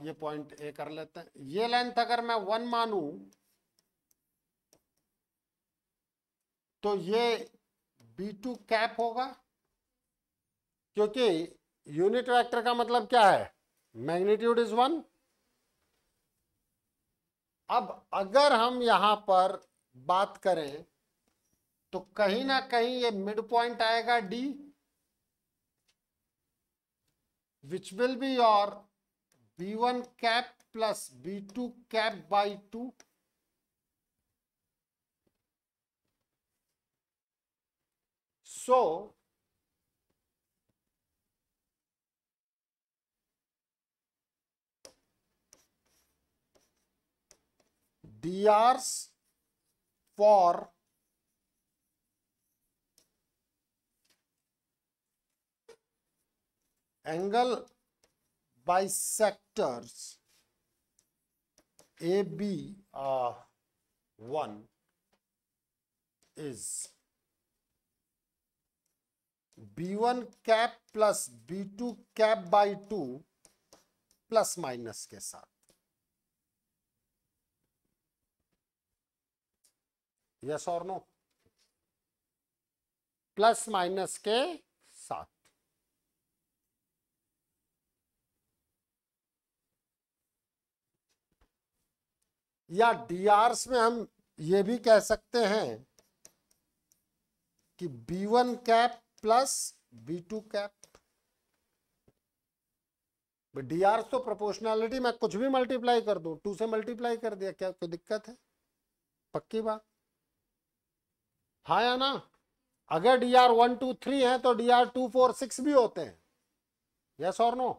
ये पॉइंट ए कर लेते हैं। ये लेंथ अगर मैं 1 मानूं तो ये B2 कैप होगा, क्योंकि यूनिट वेक्टर का मतलब क्या है? Magnitude is 1। अब अगर हम यहां पर बात करें तो कहीं ना कहीं ये मिड पॉइंट आएगा D, which will be your B1 cap plus B2 cap by 2। So DRs for angle bisectors AB1 is B1 cap plus B2 cap by 2 plus minus के साथ। यस और नो? प्लस माइनस के साथ। या डीआरस में हम ये भी कह सकते हैं कि B1 cap plus B2 cap. DR तो प्रोपोर्शनैलिटी में कुछ भी मल्टीप्लाई कर दूं, 2 से मल्टीप्लाई कर दिया, क्या कोई दिक्कत है? पक्की बात, हाँ या ना? अगर डीआर 1 2 3 है तो डीआर 2 4 6 भी होते हैं, यस और नो?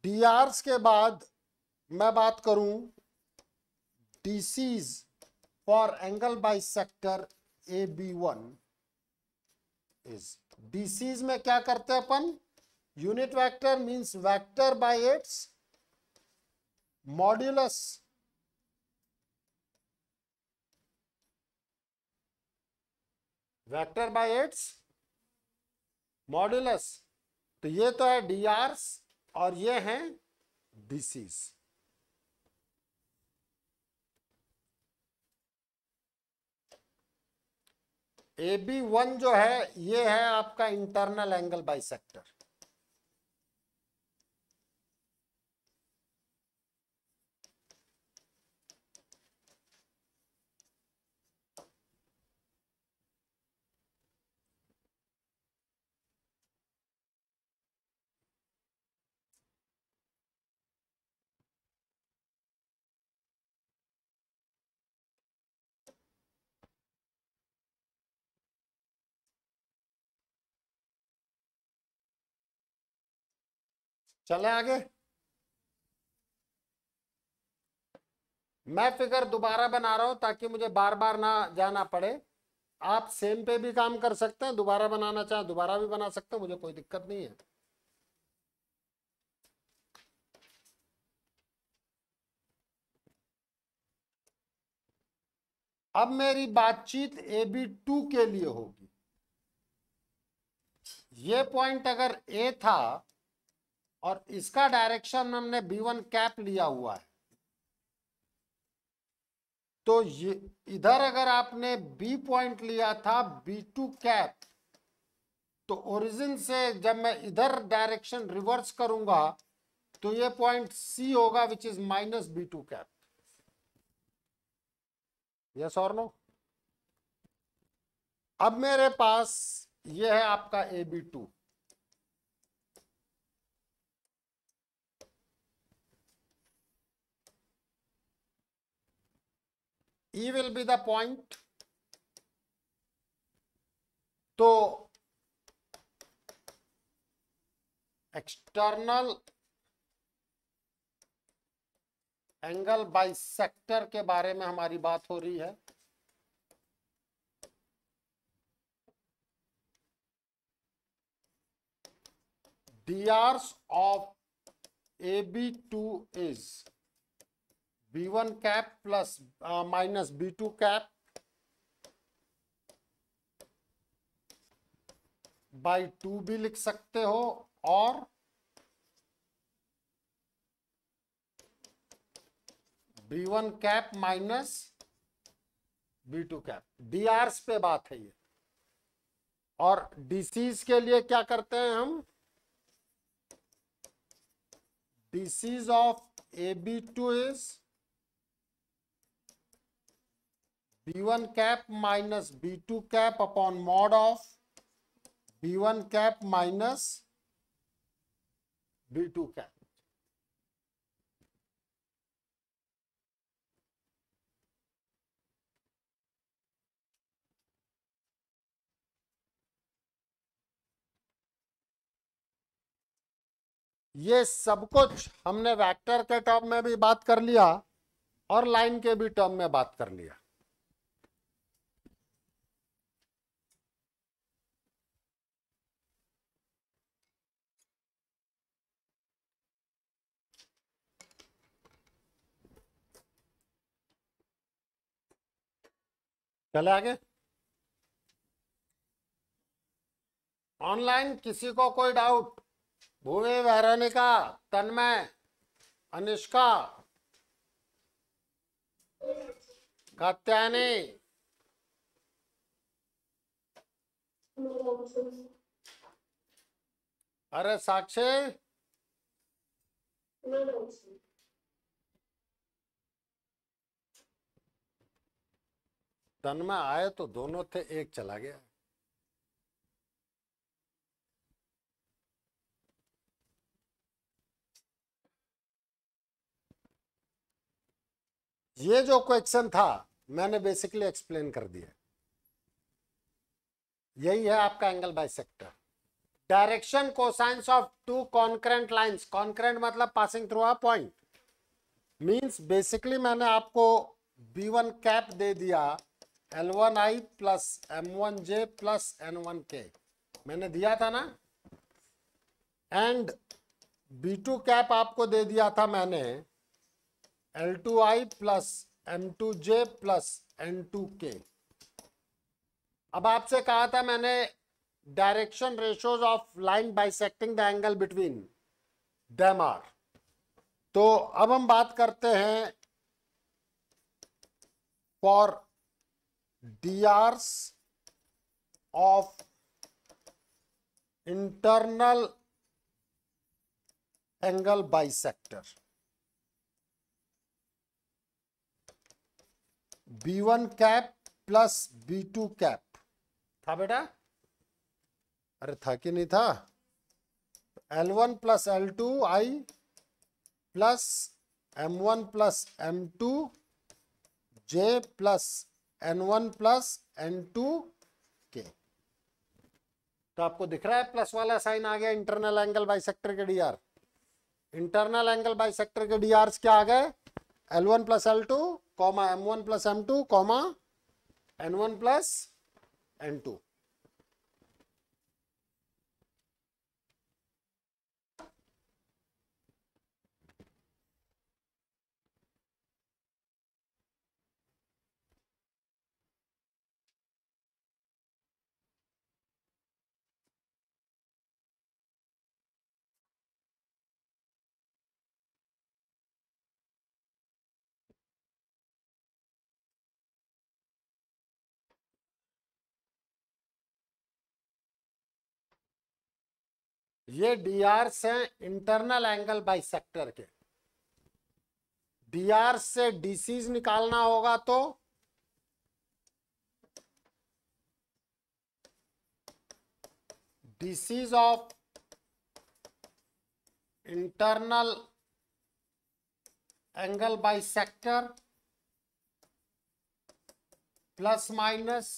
डीआरस के बाद मैं बात करूं DCs for angle bisector AB1 is, DCs में क्या करते हैं अपन? Unit vector means vector by its modulus. Vector by its modulus. तो ये तो है डीआरस और ये हैं डीसीज। AB1 जो है ये है आपका इंटरनल एंगल बाइसेक्टर। चले आगे, मैं फिगर दोबारा बना रहा हूं ताकि मुझे बार बार ना जाना पड़े। आप सेम पे भी काम कर सकते हैं, दोबारा बनाना चाहे दोबारा भी बना सकते हैं, मुझे कोई दिक्कत नहीं है। अब मेरी बातचीत AB2 के लिए होगी। ये पॉइंट अगर A था और इसका डायरेक्शन हमने B1 कैप लिया हुआ है, तो ये इधर अगर आपने B पॉइंट लिया था B2 कैप, तो ओरिजिन से जब मैं इधर डायरेक्शन रिवर्स करूंगा तो ये पॉइंट C होगा which is -B2 cap. Yes और नो? अब मेरे पास ये है आपका AB2, E will be the point। तो एक्सटर्नल एंगल बाइसेक्टर के बारे में हमारी बात हो रही है। DRs of AB2 is B1 cap plus minus B2 cap by 2 भी लिख सकते हो, और B1 cap minus B2 cap. डीआरस पे बात है ये। और डीसीज के लिए क्या करते हैं हम? DCs of AB2 is B1 cap minus B2 cap upon mod of B1 cap minus B2 cap. ये सब कुछ हमने वेक्टर के टर्म में भी बात कर लिया और लाइन के भी टर्म में बात कर लिया। चले आगे। ऑनलाइन किसी को कोई डाउट? भूमि, वेरोनिका, तन्मय, अनिष्का, कात्यायनी, अरे साक्षी, टर्न में आए तो दोनों थे, एक चला गया। ये जो क्वेश्चन था मैंने बेसिकली एक्सप्लेन कर दिया। यही है आपका angle bisector. Direction cosines of two concurrent lines, concurrent मतलब passing through a point, means basically मैंने आपको B1 कैप दे दिया L1I plus M1J plus N1K, मैंने दिया था ना। एंड B2 कैप आपको दे दिया था मैंने L2I plus M2J plus N2K। अब आपसे कहा था मैंने direction ratios of line bisecting the angle between them are. तो अब हम बात करते हैं for DRs of internal angle bisector. B1 cap plus B2 cap था बेटा, अरे था कि नहीं था? L1 plus L2I plus M1 plus M2J plus N1 plus N2K। तो आपको दिख रहा है प्लस वाला साइन आ गया इंटरनल एंगल बाइसेक्टर के DR। इंटरनल एंगल बाइसेक्टर के DRs क्या आ गए? L1 plus L2 comma M1 plus M2 comma N1 plus N2। ये DRs हैं इंटरनल एंगल बाइसेक्टर के। DRs से DCs निकालना होगा तो DCs of internal angle bisector plus minus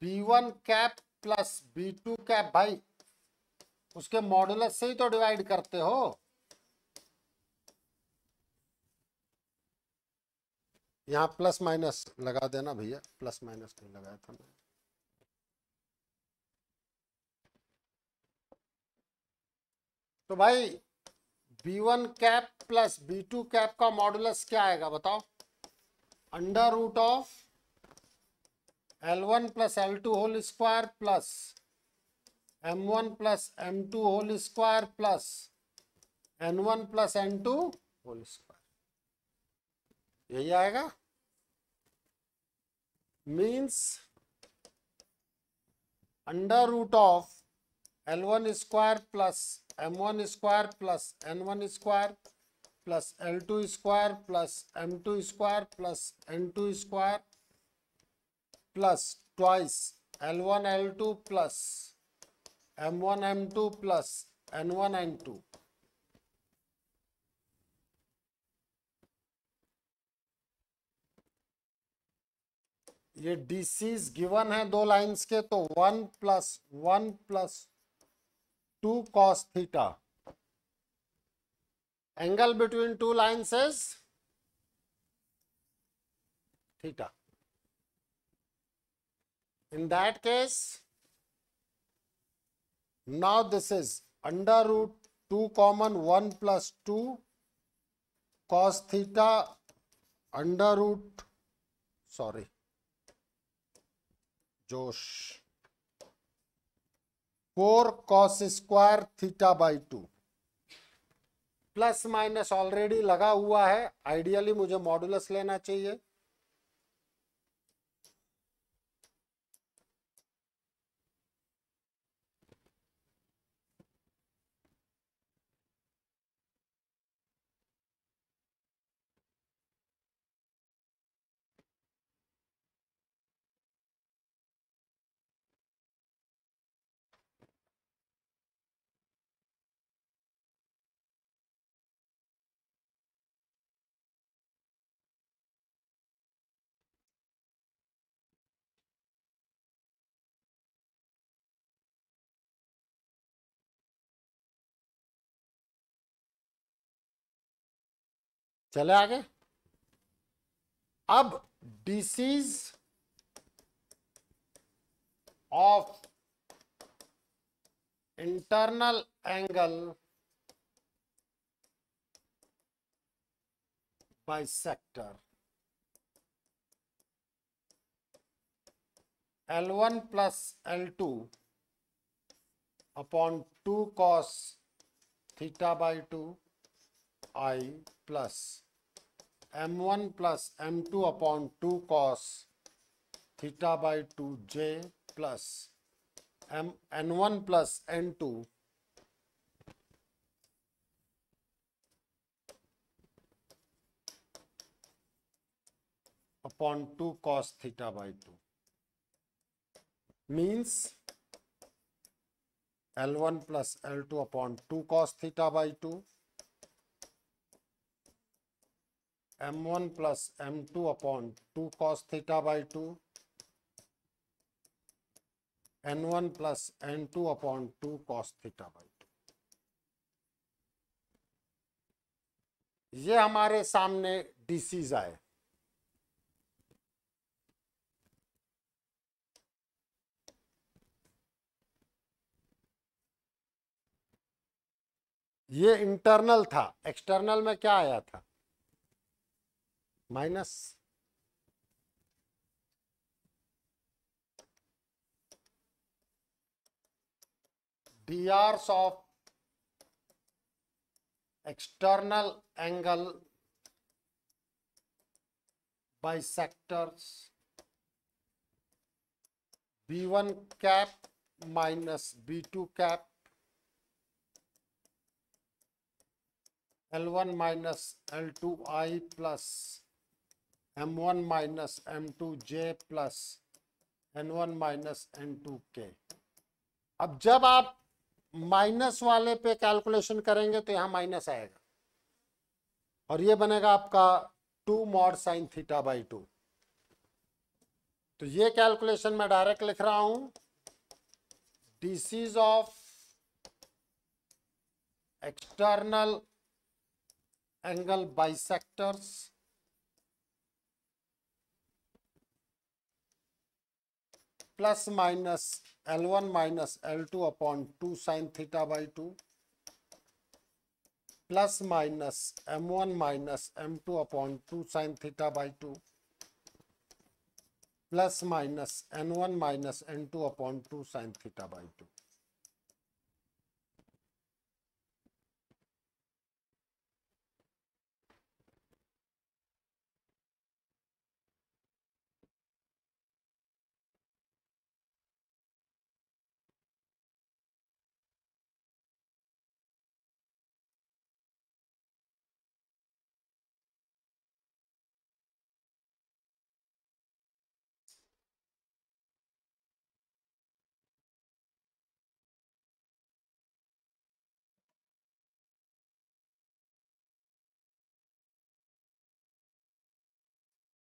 B1 cap plus B2 cap. भाई उसके मॉडुलस से ही तो डिवाइड करते हो। यहां प्लस माइनस लगा देना भैया, प्लस माइनस नहीं लगाया था मैं। तो भाई B1 cap plus B2 cap का मॉडुलस क्या आएगा बताओ? Under root of L1 plus L2 whole square plus M1 plus M2 whole square plus N1 plus N2 whole square, यही आएगा। Means under root of L1 square plus M1 square plus N1 square plus L2 square plus M2 square plus N2 square plus twice L1 L2 plus M1 M2 plus N1 N2। ये DCs given है दो lines के, तो 1 plus 2 cos theta. Angle between two lines is theta. In that case, now this is under root 2 common 1 plus 2 cos theta under root, sorry, जोश 4 cos square theta by 2। Plus minus already लगा हुआ है, ideally मुझे modulus लेना चाहिए। चले आगे। अब DCs of internal angle bisector L1 plus L2 upon 2 cos theta by 2 I plus M1 plus M2 upon 2 cos theta by 2 J plus N1 plus N2 upon 2 cos theta by 2 means L1 plus L2 upon 2 cos theta by 2, M1 plus M2 upon 2 cos theta by 2, N1 plus N2 upon 2 cos theta by 2। ये हमारे सामने DCs आए। ये internal था, external में क्या आया था? Minus. drs of external angle bisectors b1 cap minus b2 cap L1 minus L2I plus M1 minus M2J plus N1 minus N2K। अब जब आप माइनस वाले पे कैलकुलेशन करेंगे तो यहां माइनस आएगा और ये बनेगा आपका 2 मॉड साइन थीटा बाई 2। तो ये कैलकुलेशन मैं डायरेक्ट लिख रहा हूं, DCs of external angle bisectors plus minus L1 minus L2 upon 2 sine theta by 2 plus minus M1 minus M2 upon 2 sine theta by 2 plus minus N1 minus N2 upon 2 sine theta by 2।